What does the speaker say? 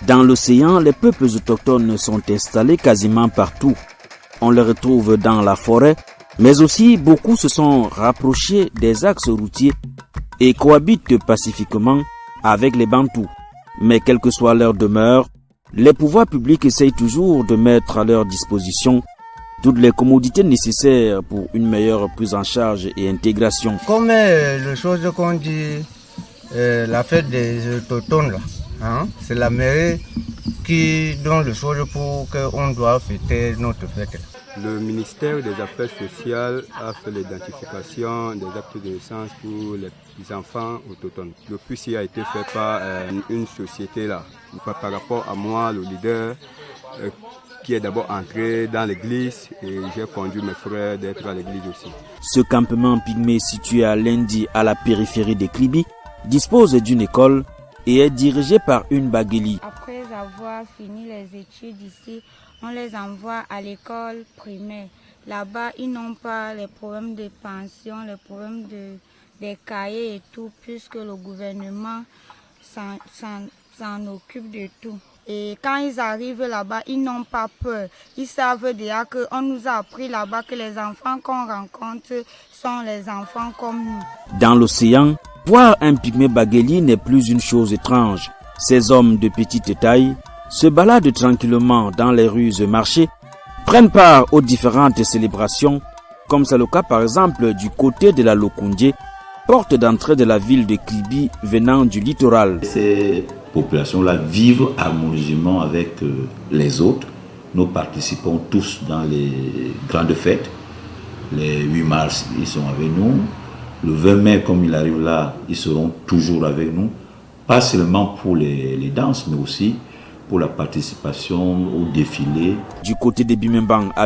Dans l'océan, les peuples autochtones sont installés quasiment partout. On les retrouve dans la forêt, mais aussi beaucoup se sont rapprochés des axes routiers et cohabitent pacifiquement avec les Bantous. Mais quelle que soit leur demeure, les pouvoirs publics essayent toujours de mettre à leur disposition toutes les commodités nécessaires pour une meilleure prise en charge et intégration. Comme le chose qu'on dit, la fête des autochtones, là, hein, c'est la mairie qui donne le chose pour qu'on doit fêter notre fête. Le ministère des Affaires sociales a fait l'identification des actes de naissance pour les enfants autochtones. Le plus a été fait par une société là. Par rapport à moi, le leader, qui est d'abord entré dans l'église et j'ai conduit mes frères d'être à l'église aussi. Ce campement pygmée situé à Lendi, à la périphérie de Kribi, dispose d'une école et est dirigé par une Bagueli. Après avoir fini les études ici, on les envoie à l'école primaire. Là-bas, ils n'ont pas les problèmes de pension, les problèmes des cahiers et tout, puisque le gouvernement s'en occupe de tout. Et quand ils arrivent là-bas, ils n'ont pas peur. Ils savent déjà qu'on nous a appris là-bas que les enfants qu'on rencontre sont les enfants comme nous. Dans l'océan, voir un pygmée Bagueli n'est plus une chose étrange. Ces hommes de petite taille se baladent tranquillement dans les rues et marchés, prennent part aux différentes célébrations, comme c'est le cas par exemple du côté de la Lokundje, porte d'entrée de la ville de Kribi venant du littoral. Ces populations-là vivent harmonieusement avec les autres. Nous participons tous dans les grandes fêtes. Les 8 mars, ils sont avec nous. Le 20 mai, comme il arrive là, ils seront toujours avec nous. Pas seulement pour les danses, mais aussi pour la participation au défilé. Du côté de Bimembang,